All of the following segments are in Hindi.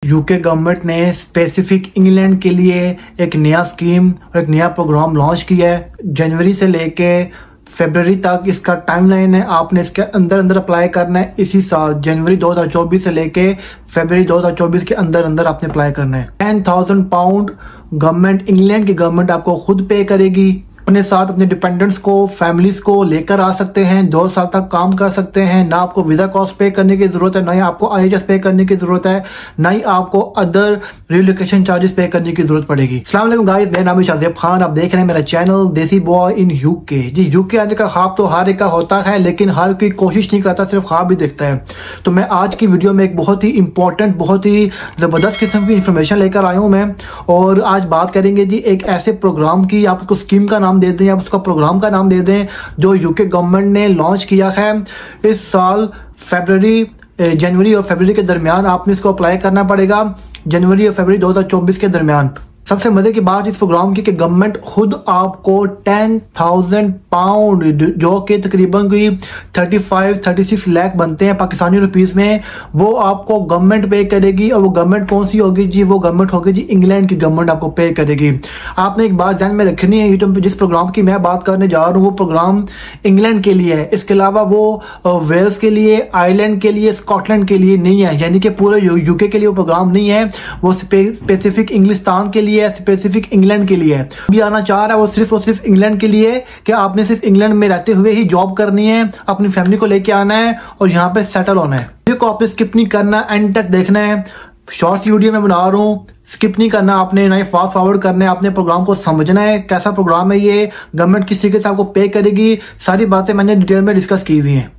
यूके गवर्नमेंट ने स्पेसिफिक इंग्लैंड के लिए एक नया स्कीम और एक नया प्रोग्राम लॉन्च किया है। जनवरी से लेके फरवरी तक इसका टाइमलाइन है। आपने इसके अंदर अंदर अप्लाई करना है। इसी साल जनवरी 2024 से लेके फरवरी 2024 के अंदर अंदर आपने अप्लाई करना है। 10,000 पाउंड गवर्नमेंट, इंग्लैंड की गवर्नमेंट आपको खुद पे करेगी। अपने साथ अपने डिपेंडेंट्स को, फैमिलीज को लेकर आ सकते हैं। 2 साल तक काम कर सकते हैं। ना आपको वीजा कॉस्ट पे करने की जरूरत है, ना ही आपको IHS पे करने की जरूरत है, ना ही आपको अदर रिलोकेशन चार्जेस पे करने की जरूरत पड़ेगी। अस्सलाम वालेकुम गाइस, मेरा नाम है शाहजेब खान। आप देख रहे हैं मेरा channel desi boy in UK. जी, यूके आने का ख्वाब तो हर एक का होता है, लेकिन हर कोई कोशिश नहीं करता, सिर्फ ख्वाब ही देखता है। तो मैं आज की वीडियो में एक बहुत ही इंपॉर्टेंट, बहुत ही जबरदस्त किस्म की इंफॉर्मेशन लेकर आया हूँ मैं। और आज बात करेंगे जी एक ऐसे प्रोग्राम की, आप उसको स्कीम का नाम दे दें, आप उसका प्रोग्राम का नाम दे दें, जो यूके गवर्नमेंट ने लॉन्च किया है इस साल जनवरी और फरवरी के दरमियान। आपने इसको अप्लाई करना पड़ेगा जनवरी और फरवरी 2024 के दरमियान। सबसे मजे की बात इस प्रोग्राम की कि गवर्नमेंट खुद आपको 10,000 पाउंड, जो कि तकरीबन कोई 35-36 लाख बनते हैं पाकिस्तानी रुपीस में, वो आपको गवर्नमेंट पे करेगी। और वो गवर्नमेंट कौन सी होगी जी? वो गवर्नमेंट होगी जी इंग्लैंड की गवर्नमेंट आपको पे करेगी। आपने एक बात ध्यान में रखनी है, ये जो जिस प्रोग्राम की मैं बात करने जा रहा हूँ वो प्रोग्राम इंग्लैंड के लिए है। इसके अलावा वो वेल्स के लिए, आयरलैंड के लिए, स्कॉटलैंड के लिए नहीं है, यानी कि पूरे यूके के लिए वो प्रोग्राम नहीं है। वो स्पेसिफिक इंग्लिस्तान के लिए, स्पेसिफिक इंग्लैंड के लिए भी आना चाह रहा है। वो सिर्फ और सिर्फ इंग्लैंड के लिए कि आपने सिर्फ इंग्लैंड में रहते हुए ही जॉब करनी है, अपनी फैमिली को लेके आना है और यहाँ पे सेटल होना है। वीडियो को आपने स्किप नहीं करना, एंड तक देखना है। शॉर्ट वीडियो में बना रहा हूँ, स्किप नहीं करना आपने, ना ही फास्ट फॉरवर्ड करना है। आपने प्रोग्राम को समझना है, कैसा प्रोग्राम है ये, गवर्नमेंट किस तरीके से आपको पे करेगी, सारी बातें मैंने डिटेल में डिस्कस की हुई हैं।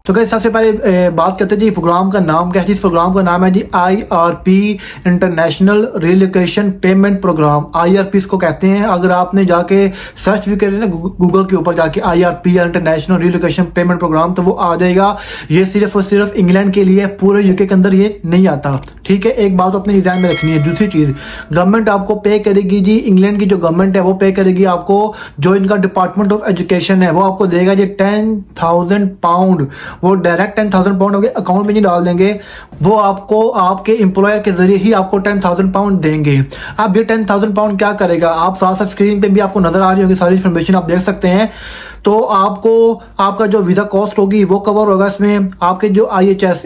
तो गाइस सबसे पहले बात करते हैं जी प्रोग्राम का नाम क्या है। इस प्रोग्राम का नाम है जी IRP, international relocation payment program. IRP इसको कहते हैं। अगर आपने जाके सर्च भी करें ना गूगल के ऊपर जाके IRP या इंटरनेशनल रिलोकेशन पेमेंट प्रोग्राम, तो वो आ जाएगा। ये सिर्फ और सिर्फ इंग्लैंड के लिए, पूरे यूके के अंदर ये नहीं आता। ठीक है, एक बात अपने ध्यान में रखनी है। दूसरी चीज, गवर्नमेंट आपको पे करेगी जी, इंग्लैंड की जो गवर्नमेंट है वो पे करेगी आपको। जो इनका डिपार्टमेंट ऑफ एजुकेशन है वो आपको देगा जी 10,000 पाउंड। वो डायरेक्ट 10,000 पाउंड आपके अकाउंट में नहीं डाल देंगे, वो आपको आपके एम्प्लॉयर के जरिए ही आपको 10,000 पाउंड देंगे। अब ये 10,000 पाउंड क्या करेगा? आप साथ साथ स्क्रीन पे भी आपको नजर आ रही होगी, सारी इन्फॉर्मेशन आप देख सकते हैं। तो आपको आपका जो वीजा कॉस्ट होगी वो कवर होगा इसमें। आपके जो IHS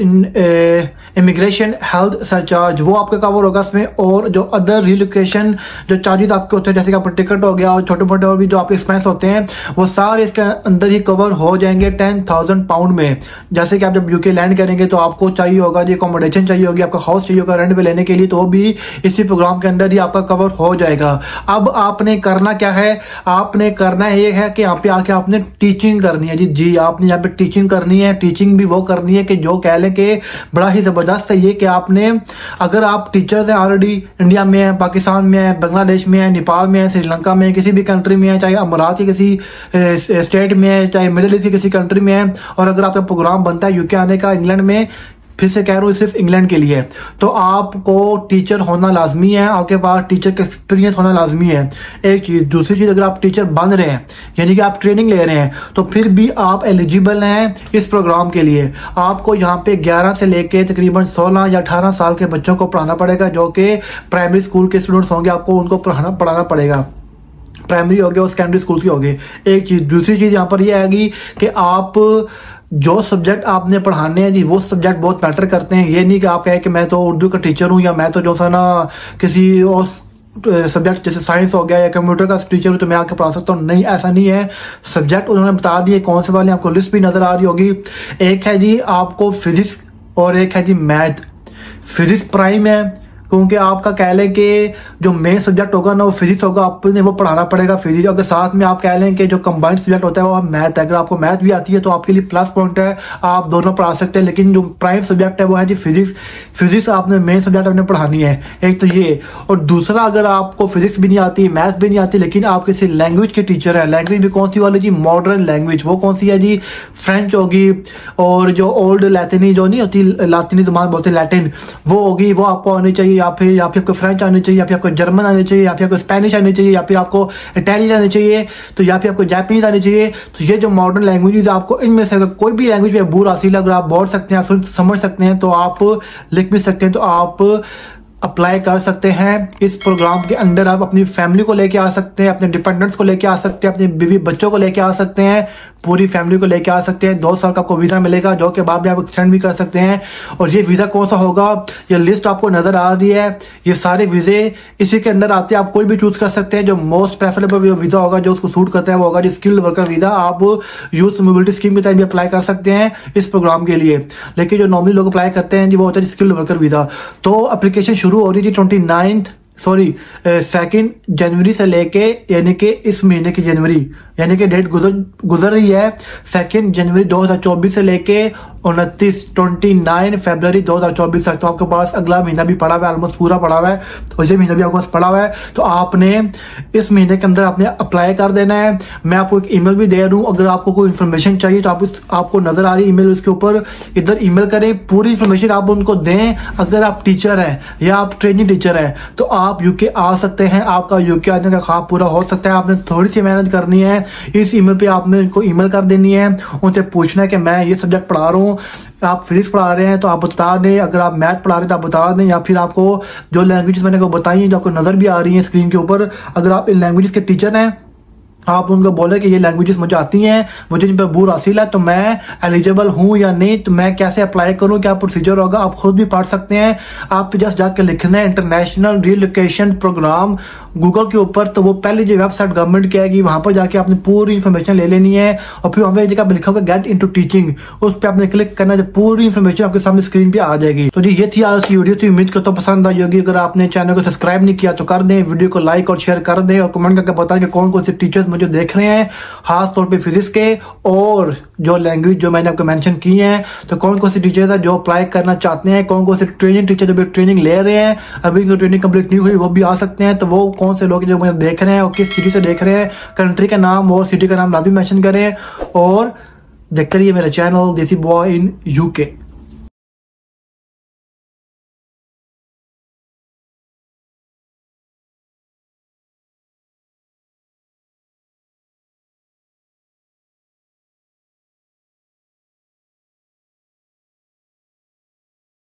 इमिग्रेशन हेल्थ सरचार्ज वो आपका कवर होगा इसमें। और जो अदर रिलोकेशन जो चार्जेस आपके होते हैं, जैसे कि आपका टिकट हो गया और छोटे मोटे और भी जो आपके एक्सपेंस होते हैं, वो सारे इसके अंदर ही कवर हो जाएंगे 10,000 पाउंड में। जैसे कि आप जब यूके लैंड करेंगे तो आपको चाहिए होगा जी अकोमोडेशन चाहिए होगी, आपका हाउस चाहिए होगा रेंट पे लेने के लिए, तो वो भी इसी प्रोग्राम के अंदर ही आपका कवर हो जाएगा। अब आपने करना क्या है? आपने करना ये है कि यहाँ पे आके आपने टीचिंग करनी है जी। आपने यहाँ पे टीचिंग करनी है। टीचिंग भी वो करनी है कि जो कह लें कि बड़ा ही जबरदस्त है ये कि आपने, अगर आप टीचर्स हैं ऑलरेडी, इंडिया में है, पाकिस्तान में है, बांग्लादेश में है, नेपाल में है, श्रीलंका में है, किसी भी कंट्री में है, चाहे अमारात की किसी स्टेट में है, चाहे मिडिल ईस्ट की किसी कंट्री में है, और अगर आपका प्रोग्राम बनता है यूके आने का इंग्लैंड में, फिर से कह रहा हूँ सिर्फ इंग्लैंड के लिए, तो आपको टीचर होना लाजमी है, आपके पास टीचर का एक्सपीरियंस होना लाजमी है। एक चीज। दूसरी चीज, अगर आप टीचर बन रहे हैं, यानी कि आप ट्रेनिंग ले रहे हैं, तो फिर भी आप एलिजिबल हैं इस प्रोग्राम के लिए। आपको यहाँ पे 11 से लेके तकरीबन 16 या 18 साल के बच्चों को पढ़ाना पड़ेगा, जो कि प्राइमरी स्कूल के स्टूडेंट्स होंगे, आपको उनको पढ़ाना पड़ेगा। प्राइमरी हो गया और सेकेंडरी स्कूल की हो गई। एक चीज। दूसरी चीज यहाँ पर यह आएगी कि आप जो सब्जेक्ट आपने पढ़ाने हैं जी, वो सब्जेक्ट बहुत मैटर करते हैं। ये नहीं कि आप कहें कि मैं तो उर्दू का टीचर हूँ, या मैं तो जो सा ना किसी और सब्जेक्ट जैसे साइंस हो गया या कंप्यूटर का टीचर हूँ तो मैं आके पढ़ा सकता हूँ। नहीं, ऐसा नहीं है। सब्जेक्ट उन्होंने बता दिए कौन से वाले, आपको लिस्ट भी नजर आ रही होगी। एक है जी आपको फिजिक्स और एक है जी मैथ। फिजिक्स प्राइम है क्योंकि आपका कह लें कि जो मेन सब्जेक्ट होगा ना वो फिजिक्स होगा, आपने वो पढ़ाना पड़ेगा फिजिक्स। अगर साथ में आप कह लें कि जो कंबाइंड सब्जेक्ट होता है वो मैथ है, अगर आपको मैथ भी आती है तो आपके लिए प्लस पॉइंट है, आप दोनों पढ़ा सकते हैं। लेकिन जो प्राइम सब्जेक्ट है वो है जी फिजिक्स। फिजिक्स आपने मेन सब्जेक्ट आपने पढ़ानी है। एक तो ये। और दूसरा, अगर आपको फिजिक्स भी नहीं आती, मैथ्स भी नहीं आती, लेकिन आप किसी लैंग्वेज के टीचर है, लैंग्वेज भी कौन सी वाली जी? Modern language. वो कौन सी है जी? फ्रेंच होगी, और जो ओल्ड लैटिनी जो नहीं होती, लातिनी जबान बोलते लैटिन, वो होगी, वो आपको आनी चाहिए। या फिर आपको फ्रेंच आनी चाहिए, या फिर आपको जर्मन आनी चाहिए, या फिर आपको स्पेनिश आनी चाहिए, या फिर आपको इटालियन आनी चाहिए, तो या फिर आपको जापानीज आनी चाहिए। तो ये जो मॉडर्न लैंग्वेजेस आपको इनमें से अगर कोई भी लैंग्वेज में बूर हासिल अगर आप बोल सकते हैं, आप समझ सकते हैं, तो आप लिख भी सकते हैं, तो आप अप्लाई कर सकते हैं। इस प्रोग्राम के अंदर आप अपनी फैमिली को लेके आ सकते हैं, अपने डिपेंडेंट्स को लेके आ सकते हैं, अपनी बीवी बच्चों को लेके आ सकते हैं, पूरी फैमिली को लेके आ सकते हैं। 2 साल का आपको वीज़ा मिलेगा, जो के बाद भी आप एक्सटेंड भी कर सकते हैं। और ये वीज़ा कौन सा होगा, ये लिस्ट आपको नज़र आ रही है, ये सारे वीज़े इसी के अंदर आते हैं। आप कोई भी चूज़ कर सकते हैं, जो मोस्ट प्रेफरेबल वीज़ा होगा, जो उसको सूट करता है, वो होगा जो स्किल्ड वर्कर वीज़ा। आप यूथ मोबिलिटी स्कीम के तहत भी अप्लाई कर सकते हैं इस प्रोग्राम के लिए, लेकिन जो नॉर्मली लोग अप्लाई करते हैं जी वो होता है स्किल्ड वर्कर वीज़ा। तो अप्लीकेशन शुरू हो रही थी 2 जनवरी से लेके, यानी कि इस महीने की जनवरी, यानी कि डेट गुजर रही है 2 जनवरी 2024 से लेके 29 फरवरी 2024 तक। तो आपके पास अगला महीना भी पड़ा हुआ है, ऑलमोस्ट पूरा पड़ा हुआ है, और ये महीना भी आपके पास पड़ा हुआ है। तो आपने इस महीने के अंदर आपने अप्लाई कर देना है। मैं आपको एक ईमेल भी दे रहा हूँ, अगर आपको कोई इन्फॉर्मेशन चाहिए तो आपको नजर आ रही ईमेल, उसके ऊपर इधर ईमेल करें, पूरी इन्फॉर्मेशन आप उनको दें। अगर आप टीचर हैं या आप ट्रेनिंग टीचर हैं तो आप यूके आ सकते हैं, आपका यूके आने का ख्वाब पूरा हो सकता है। आपने थोड़ी सी मेहनत करनी है, इस ईमेल पे आपने उनको ईमेल कर देनी है, उनसे पूछना है कि मैं ये सब्जेक्ट पढ़ा रहा हूँ, आप फिजिक्स पढ़ा रहे हैं तो आप बता दें, अगर आप मैथ पढ़ा रहे हैं तो आप बता दें, या फिर आपको जो लैंग्वेजेस मैंने को बताई हैं जो आपको नज़र भी आ रही हैं स्क्रीन के ऊपर, अगर आप इन लैंग्वेजेस के टीचर हैं आप उनको बोले कि ये लैंग्वेजेस मुझे आती हैं, मुझे इन पर बूर हासिल है, तो मैं एलिजिबल हूँ या नहीं, तो मैं कैसे अप्लाई करूँ, क्या प्रोसीजर होगा, आप खुद भी पढ़ सकते हैं। आप जस्ट जाके लिखना है इंटरनेशनल रिलोकेशन प्रोग्राम गूगल के ऊपर, तो वो पहले जो वेबसाइट गवर्नमेंट की आएगी वहां पर जाके आपने पूरी इन्फॉर्मेशन ले लेनी है, और फिर वहाँ पे जगह लिखा होगा गेट इनटू टीचिंग, उस पर आपने क्लिक करना है, पूरी इन्फॉर्मेशन आपके सामने स्क्रीन पे आ जाएगी। तो जी ये थी आज की वीडियो, तो उम्मीद करता हूँ पसंद आई होगी। अगर आपने चैनल को सब्सक्राइब नहीं किया तो कर दें, वीडियो को लाइक और शेयर कर दें, और कमेंट करके बताएं कि कौन कौन से टीचर्स मुझे देख रहे हैं, खास तौर पे फिजिक्स के, और जो लैंग्वेज जो मैंने आपको मेंशन की है, तो कौन कौन से टीचर्स है जो अप्लाई करना चाहते हैं, कौन कौन से ट्रेनिंग टीचर जो भी ट्रेनिंग ले रहे हैं, अभी जो ट्रेनिंग कंप्लीट नहीं हुई वो भी आ सकते हैं। तो वो कौन से लोग जो मुझे देख रहे हैं और किस सिटी से देख रहे हैं, कंट्री का नाम और सिटी का नाम लाजमी मेंशन करें, और देखते रहिए मेरा channel desi boy in UK.